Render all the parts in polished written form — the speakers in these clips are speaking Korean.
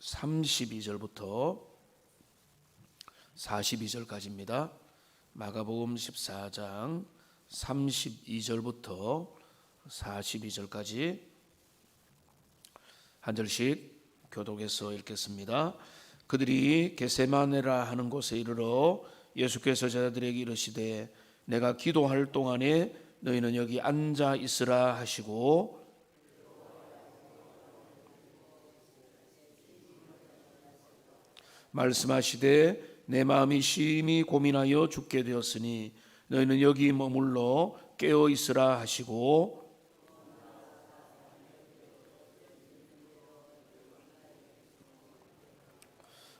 32절부터 42절까지입니다. 마가복음 14장 32절부터 42절까지 한 절씩 교독해서 읽겠습니다. 그들이 겟세마네라 하는 곳에 이르러 예수께서 제자들에게 이르시되 내가 기도할 동안에 너희는 여기 앉아 있으라 하시고 말씀하시되 내 마음이 심히 고민하여 죽게 되었으니 너희는 여기 머물러 깨어 있으라 하시고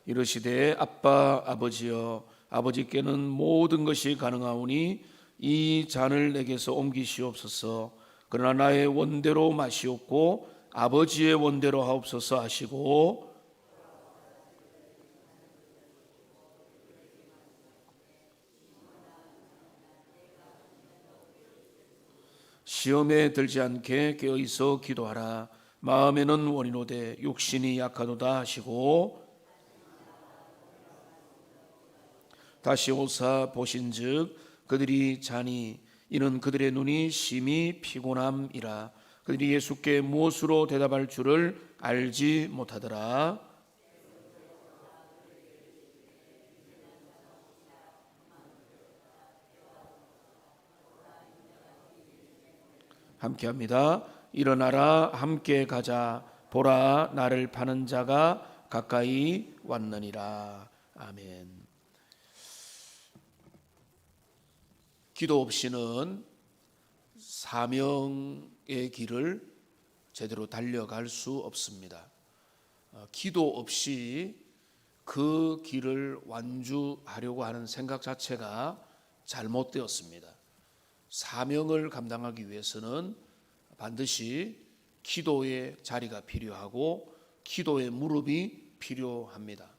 이르시되 아빠 아버지여 아버지께는 모든 것이 가능하오니 이 잔을 내게서 옮기시옵소서. 그러나 나의 원대로 마시옵고 아버지의 원대로 하옵소서 하시고 시험에 들지 않게 깨어있어 기도하라. 마음에는 원이로되 육신이 약하도다 하시고 다시 오사 보신즉 그들이 자니 이는 그들의 눈이 심히 피곤함이라. 그들이 예수께 무엇으로 대답할 줄을 알지 못하더라. 함께합니다. 일어나라 함께 가자. 보라 나를 파는 자가 가까이 왔느니라. 아멘. 기도 없이는 사명의 길을 제대로 달려갈 수 없습니다. 기도 없이 그 길을 완주하려고 하는 생각 자체가 잘못되었습니다. 사명을 감당하기 위해서는 반드시 기도의 자리가 필요하고 기도의 무릎이 필요합니다.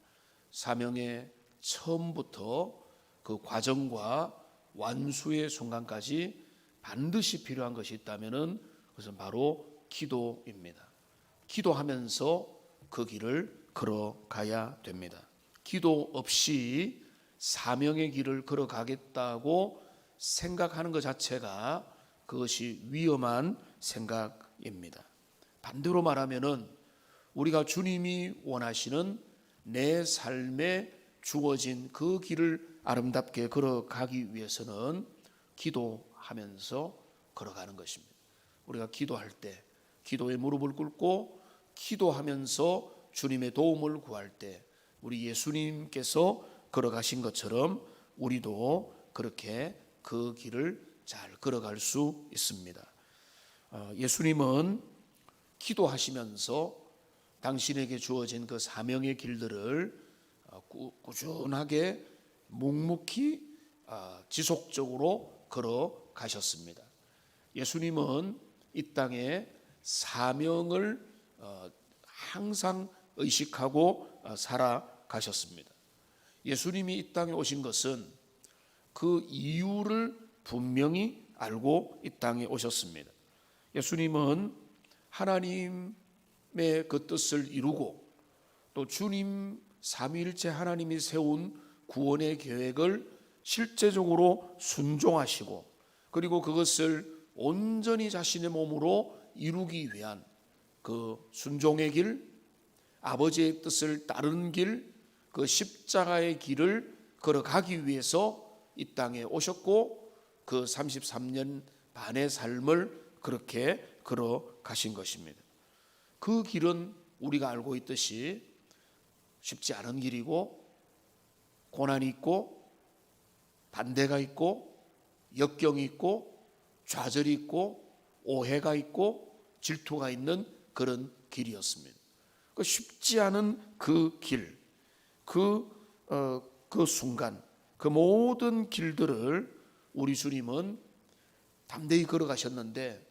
사명의 처음부터 그 과정과 완수의 순간까지 반드시 필요한 것이 있다면 그것은 바로 기도입니다. 기도하면서 그 길을 걸어가야 됩니다. 기도 없이 사명의 길을 걸어가겠다고 생각하는 것 자체가 그것이 위험한 생각입니다. 반대로 말하면은 우리가 주님이 원하시는 내 삶에 주어진 그 길을 아름답게 걸어가기 위해서는 기도하면서 걸어가는 것입니다. 우리가 기도할 때 기도의 무릎을 꿇고 기도하면서 주님의 도움을 구할 때 우리 예수님께서 걸어가신 것처럼 우리도 그렇게 그 길을 잘 걸어갈 수 있습니다. 예수님은 기도하시면서 당신에게 주어진 그 사명의 길들을 꾸준하게 묵묵히 지속적으로 걸어가셨습니다. 예수님은 이 땅에 사명을 항상 의식하고 살아가셨습니다. 예수님이 이 땅에 오신 것은 그 이유를 분명히 알고 이 땅에 오셨습니다. 예수님은 하나님의 그 뜻을 이루고 또 주님 삼위일체 하나님이 세운 구원의 계획을 실제적으로 순종하시고 그리고 그것을 온전히 자신의 몸으로 이루기 위한 그 순종의 길, 아버지의 뜻을 따르는 길, 그 십자가의 길을 걸어가기 위해서 이 땅에 오셨고 그 33년 반의 삶을 그렇게 걸어가신 것입니다. 그 길은 우리가 알고 있듯이 쉽지 않은 길이고 고난이 있고 반대가 있고 역경이 있고 좌절이 있고 오해가 있고 질투가 있는 그런 길이었습니다. 쉽지 않은 그 길, 그 순간, 그 모든 길들을 우리 주님은 담대히 걸어가셨는데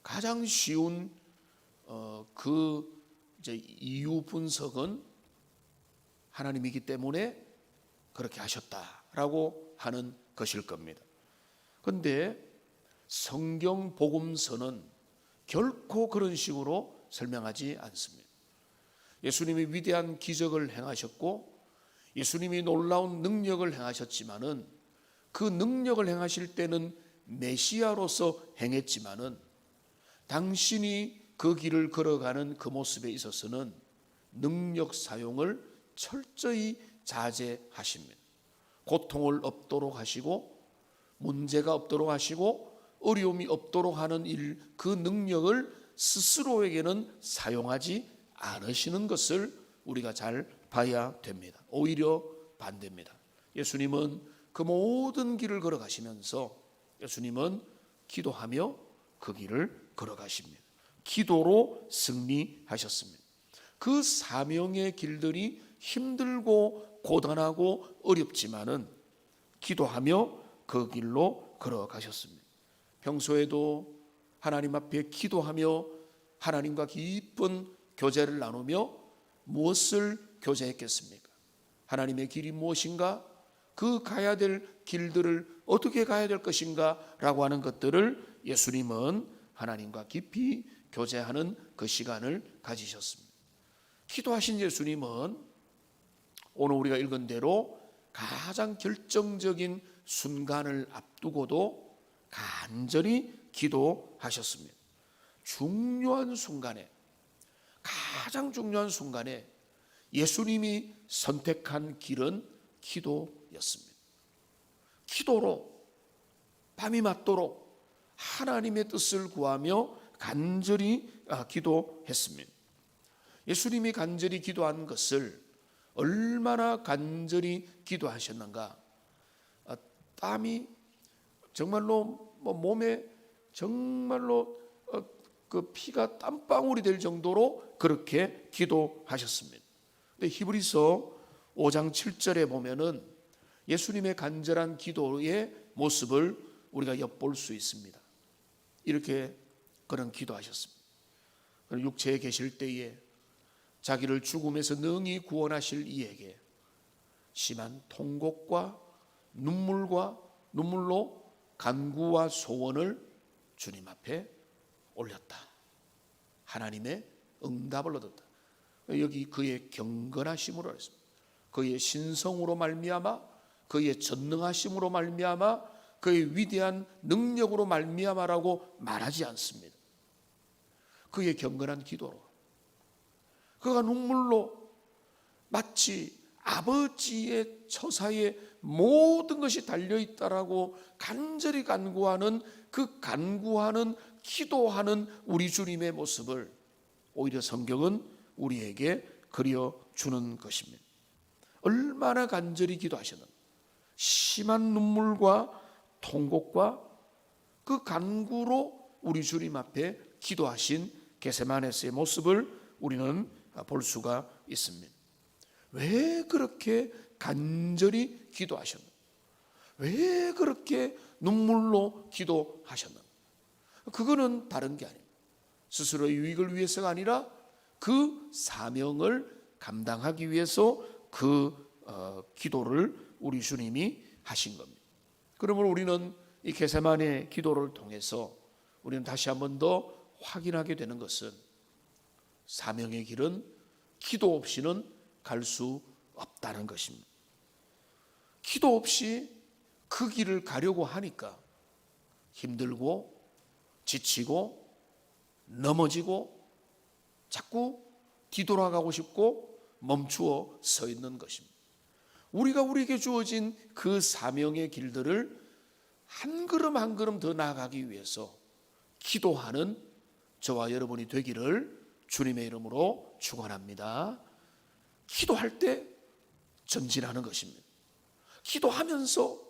가장 쉬운 그 이유 분석은 하나님이기 때문에 그렇게 하셨다라고 하는 것일 겁니다. 그런데 성경 복음서는 결코 그런 식으로 설명하지 않습니다. 예수님이 위대한 기적을 행하셨고 예수님이 놀라운 능력을 행하셨지만은 그 능력을 행하실 때는 메시아로서 행했지만은 당신이 그 길을 걸어가는 그 모습에 있어서는 능력 사용을 철저히 자제하십니다. 고통을 없도록 하시고 문제가 없도록 하시고 어려움이 없도록 하는 일, 그 능력을 스스로에게는 사용하지 않으시는 것을 우리가 잘 봐야 됩니다. 오히려 반대입니다. 예수님은 그 모든 길을 걸어가시면서 예수님은 기도하며 그 길을 걸어가십니다. 기도로 승리하셨습니다. 그 사명의 길들이 힘들고 고단하고 어렵지만은 기도하며 그 길로 걸어가셨습니다. 평소에도 하나님 앞에 기도하며 하나님과 깊은 교제를 나누며 무엇을 교제했겠습니까? 하나님의 길이 무엇인가? 그 가야 될 길들을 어떻게 가야 될 것인가? 라고 하는 것들을 예수님은 하나님과 깊이 교제하는 그 시간을 가지셨습니다. 기도하신 예수님은 오늘 우리가 읽은 대로 가장 결정적인 순간을 앞두고도 간절히 기도하셨습니다. 중요한 순간에, 가장 중요한 순간에 예수님이 선택한 길은 기도였습니다. 기도로 밤이 맞도록 하나님의 뜻을 구하며 간절히 기도했습니다. 예수님이 간절히 기도한 것을 얼마나 간절히 기도하셨는가? 땀이 정말로 몸에 정말로 그 피가 땀방울이 될 정도로 그렇게 기도하셨습니다. 근데 히브리서 5장 7절에 보면은 예수님의 간절한 기도의 모습을 우리가 엿볼 수 있습니다. 이렇게 그런 기도하셨습니다. 육체에 계실 때에 자기를 죽음에서 능히 구원하실 이에게 심한 통곡과 눈물로 간구와 소원을 주님 앞에 올렸다. 하나님의 응답을 얻었다. 여기 그의 경건하심으로 했습니다. 그의 신성으로 말미암아, 그의 전능하심으로 말미암아, 그의 위대한 능력으로 말미암아라고 말하지 않습니다. 그의 경건한 기도로, 그가 눈물로 마치 아버지의 처사에 모든 것이 달려있다라고 간절히 간구하는 그 간구하는 기도하는 우리 주님의 모습을 오히려 성경은 우리에게 그려주는 것입니다. 얼마나 간절히 기도하셨는가. 심한 눈물과 통곡과 그 간구로 우리 주님 앞에 기도하신 겟세마네스의 모습을 우리는 볼 수가 있습니다. 왜 그렇게 간절히 기도하셨는가? 왜 그렇게 눈물로 기도하셨는가? 그거는 다른 게 아닙니다. 스스로의 유익을 위해서가 아니라 그 사명을 감당하기 위해서 그 기도를 우리 주님이 하신 겁니다. 그러므로 우리는 이 겟세마네 기도를 통해서 우리는 다시 한 번 더 확인하게 되는 것은 사명의 길은 기도 없이는 갈 수 없다는 것입니다. 기도 없이 그 길을 가려고 하니까 힘들고 지치고 넘어지고 자꾸 뒤돌아가고 싶고 멈추어 서 있는 것입니다. 우리가 우리에게 주어진 그 사명의 길들을 한 걸음 한 걸음 더 나아가기 위해서 기도하는 저와 여러분이 되기를 주님의 이름으로 축원합니다. 기도할 때 전진하는 것입니다. 기도하면서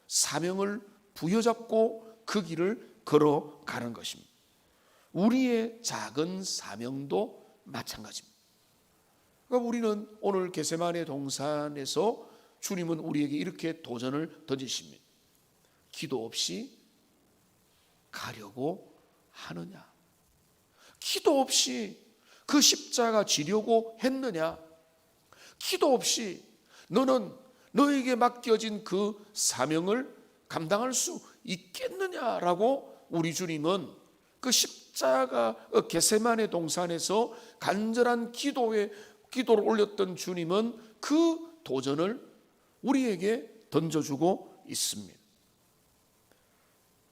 사명을 부여잡고 그 길을 걸어가는 것입니다. 우리의 작은 사명도 마찬가지입니다. 그러니까 우리는 오늘 겟세마네 동산에서 주님은 우리에게 이렇게 도전을 던지십니다. 기도 없이 가려고 하느냐? 기도 없이 그 십자가 지려고 했느냐? 기도 없이 너는 너에게 맡겨진 그 사명을 감당할 수 있겠느냐라고 우리 주님은 그 십자가 겟세마네 동산에서 간절한 기도의 기도를 올렸던 주님은 그 도전을 우리에게 던져주고 있습니다.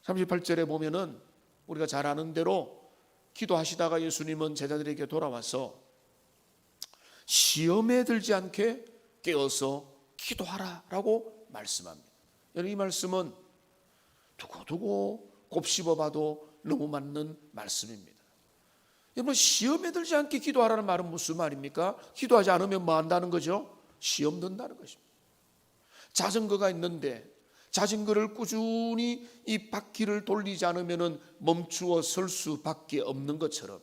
38절에 보면은 우리가 잘 아는 대로 기도하시다가 예수님은 제자들에게 돌아와서 시험에 들지 않게 깨어서 기도하라 라고 말씀합니다. 이 말씀은 두고두고 곱씹어봐도 너무 맞는 말씀입니다. 여러분, 시험에 들지 않게 기도하라는 말은 무슨 말입니까? 기도하지 않으면 뭐 한다는 거죠? 시험 든다는 것입니다. 자전거가 있는데 자전거를 꾸준히 이 바퀴를 돌리지 않으면 멈추어 설 수밖에 없는 것처럼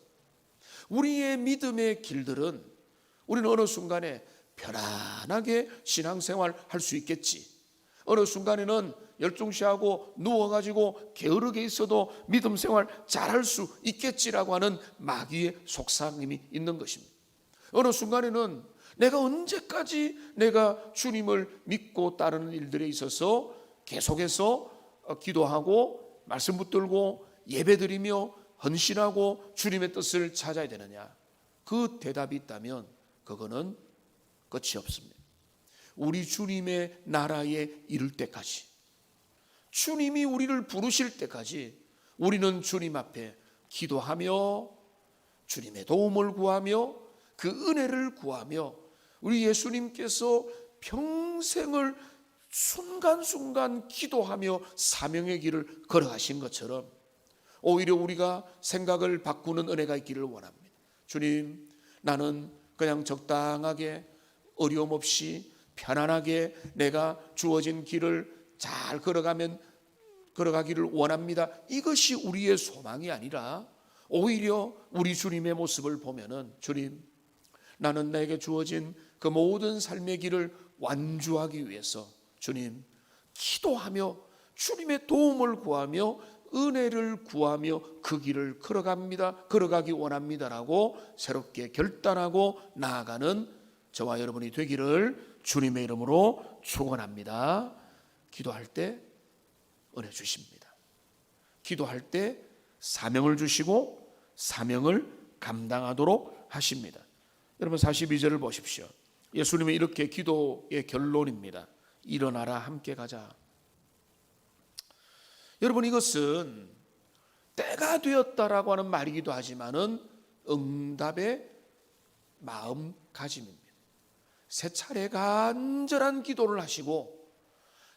우리의 믿음의 길들은 우리는 어느 순간에 편안하게 신앙생활 할 수 있겠지, 어느 순간에는 열중시하고 누워가지고 게으르게 있어도 믿음 생활 잘할 수 있겠지라고 하는 마귀의 속삭임이 있는 것입니다. 어느 순간에는 내가 언제까지 내가 주님을 믿고 따르는 일들에 있어서 계속해서 기도하고 말씀 붙들고 예배드리며 헌신하고 주님의 뜻을 찾아야 되느냐? 그 대답이 있다면 그거는 끝이 없습니다. 우리 주님의 나라에 이를 때까지, 주님이 우리를 부르실 때까지 우리는 주님 앞에 기도하며 주님의 도움을 구하며 그 은혜를 구하며 우리 예수님께서 평생을 순간순간 기도하며 사명의 길을 걸어가신 것처럼 오히려 우리가 생각을 바꾸는 은혜가 있기를 원합니다. 주님, 나는 그냥 적당하게 어려움 없이 편안하게 내가 주어진 길을 잘 걸어가기를 원합니다. 이것이 우리의 소망이 아니라 오히려 우리 주님의 모습을 보면은, 주님, 나는 나에게 주어진 그 모든 삶의 길을 완주하기 위해서 주님 기도하며 주님의 도움을 구하며 은혜를 구하며 그 길을 걸어가기 원합니다라고 새롭게 결단하고 나아가는 저와 여러분이 되기를 주님의 이름으로 축원합니다. 기도할 때 은혜 주십니다. 기도할 때 사명을 주시고 사명을 감당하도록 하십니다. 여러분, 42절을 보십시오. 예수님이 이렇게 기도의 결론입니다. 일어나라, 함께 가자. 여러분, 이것은 때가 되었다라고 하는 말이기도 하지만은 응답의 마음가짐입니다. 세 차례 간절한 기도를 하시고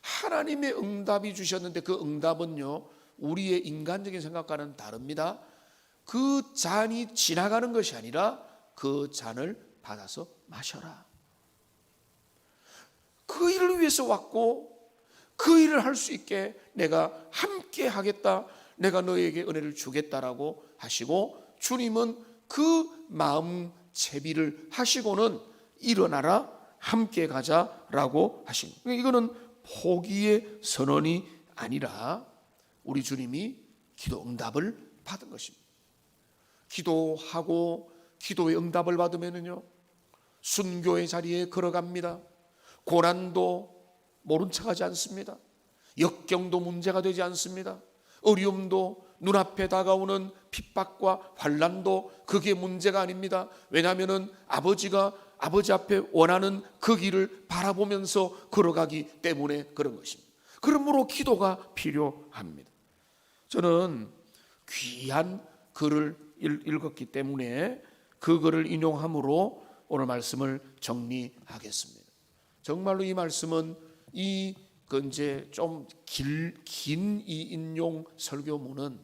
하나님의 응답이 주셨는데 그 응답은요, 우리의 인간적인 생각과는 다릅니다. 그 잔이 지나가는 것이 아니라 그 잔을 받아서 마셔라. 그 일을 위해서 왔고 그 일을 할 수 있게 내가 함께 하겠다, 내가 너에게 은혜를 주겠다라고 하시고, 주님은 그 마음 채비를 하시고는 일어나라, 함께 가자라고 하신 거예요. 이거는 포기의 선언이 아니라 우리 주님이 기도 응답을 받은 것입니다. 기도하고 기도의 응답을 받으면요, 순교의 자리에 걸어갑니다. 고난도 모른 척하지 않습니다. 역경도 문제가 되지 않습니다. 어려움도, 눈앞에 다가오는 핍박과 환난도 그게 문제가 아닙니다. 왜냐하면 아버지 앞에 원하는 그 길을 바라보면서 걸어가기 때문에 그런 것입니다. 그러므로 기도가 필요합니다. 저는 귀한 글을 읽었기 때문에 그 글을 인용함으로 오늘 말씀을 정리하겠습니다. 정말로 이 말씀은 이제 좀 긴 이 인용 설교문은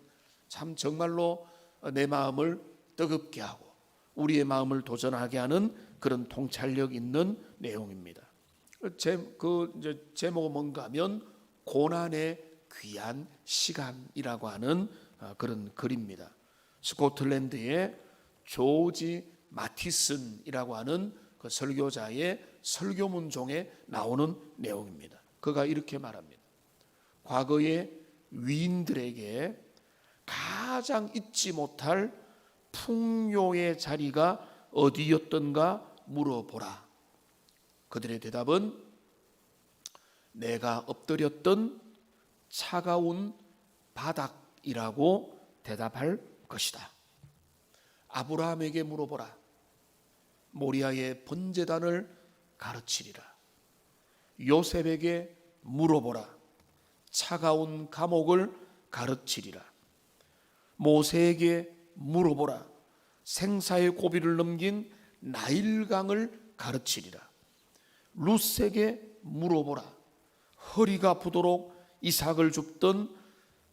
참 정말로 내 마음을 뜨겁게 하고 우리의 마음을 도전하게 하는 그런 통찰력 있는 내용입니다. 제목은 뭔가 하면 고난의 귀한 시간이라고 하는 그런 글입니다. 스코틀랜드의 조지 마티슨이라고 하는 그 설교자의 설교문종에 나오는 내용입니다. 그가 이렇게 말합니다. 과거의 위인들에게 가장 잊지 못할 풍요의 자리가 어디였던가 물어보라. 그들의 대답은 내가 엎드렸던 차가운 바닥이라고 대답할 것이다. 아브라함에게 물어보라. 모리아의 번제단을 가르치리라. 요셉에게 물어보라. 차가운 감옥을 가르치리라. 모세에게 물어보라. 생사의 고비를 넘긴 나일강을 가르치리라. 룻에게 물어보라. 허리가 아프도록 이삭을 줍던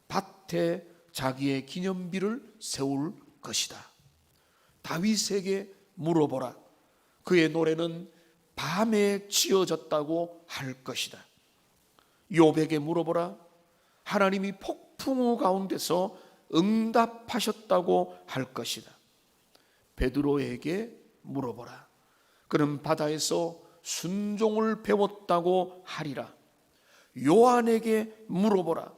밭에 자기의 기념비를 세울 것이다. 다윗에게 물어보라. 그의 노래는 밤에 지어졌다고 할 것이다. 욥에게 물어보라. 하나님이 폭풍우 가운데서 응답하셨다고 할 것이다. 베드로에게 물어보라. 그는 바다에서 순종을 배웠다고 하리라. 요한에게 물어보라.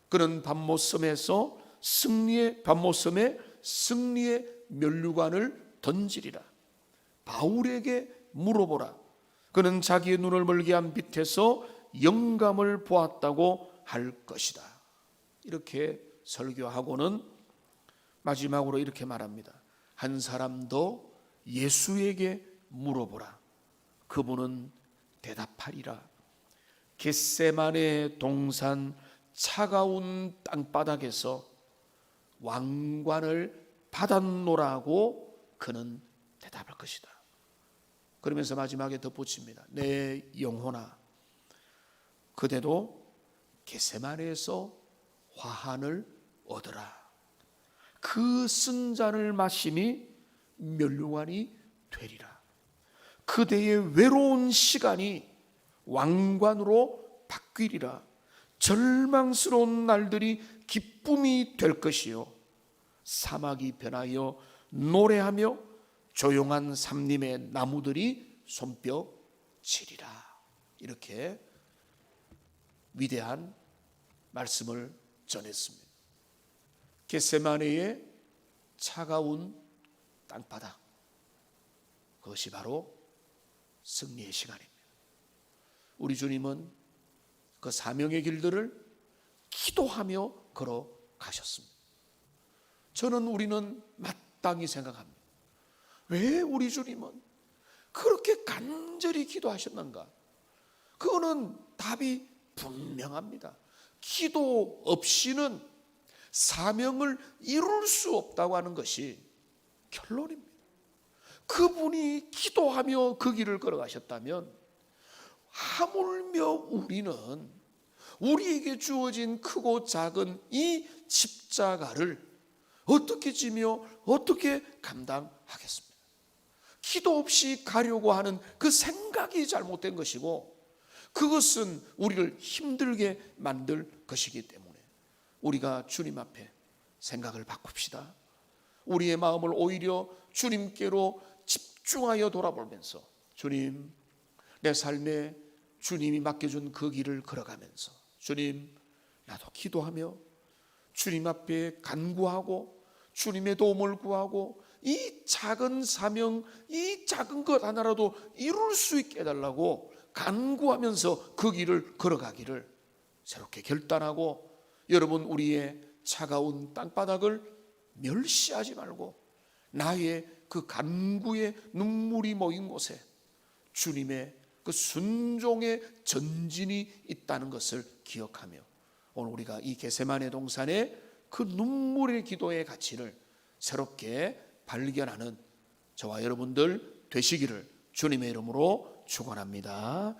그는 밤모섬에 승리의 면류관을 던지리라. 바울에게 물어보라. 그는 자기의 눈을 멀게 한 빛에서 영감을 보았다고 할 것이다. 이렇게 설교하고는 마지막으로 이렇게 말합니다. 한 사람도 예수에게 물어보라. 그분은 대답하리라. 겟세마네 동산 차가운 땅바닥에서 왕관을 받았노라고 그는 대답할 것이다. 그러면서 마지막에 덧붙입니다. 내 영혼아, 그대도 겟세마네에서 화환을 얻으라. 그 쓴 잔을 마심이 면류관이 되리라. 그대의 외로운 시간이 왕관으로 바뀌리라. 절망스러운 날들이 기쁨이 될 것이요, 사막이 변하여 노래하며 조용한 삼림의 나무들이 손뼉치리라. 이렇게 위대한 말씀을 전했습니다. 겟세마네의 차가운 땅바닥, 그것이 바로 승리의 시간입니다. 우리 주님은 그 사명의 길들을 기도하며 걸어가셨습니다. 저는 우리는 마땅히 생각합니다. 왜 우리 주님은 그렇게 간절히 기도하셨는가? 그거는 답이 분명합니다. 기도 없이는 사명을 이룰 수 없다고 하는 것이 결론입니다. 그분이 기도하며 그 길을 걸어가셨다면 하물며 우리는 우리에게 주어진 크고 작은 이 십자가를 어떻게 지며 어떻게 감당하겠습니까? 기도 없이 가려고 하는 그 생각이 잘못된 것이고, 그것은 우리를 힘들게 만들 것이기 때문에 우리가 주님 앞에 생각을 바꿉시다. 우리의 마음을 오히려 주님께로 집중하여 돌아보면서, 주님, 내 삶에 주님이 맡겨준 그 길을 걸어가면서, 주님, 나도 기도하며 주님 앞에 간구하고 주님의 도움을 구하고 이 작은 사명, 이 작은 것 하나라도 이룰 수 있게 해달라고 간구하면서 그 길을 걸어가기를 새롭게 결단하고, 여러분, 우리의 차가운 땅바닥을 멸시하지 말고 나의 그 간구의 눈물이 모인 곳에 주님의 그 순종의 전진이 있다는 것을 기억하며, 오늘 우리가 이 겟세마네 동산의 그 눈물의 기도의 가치를 새롭게 발견하는 저와 여러분들 되시기를 주님의 이름으로 축원합니다.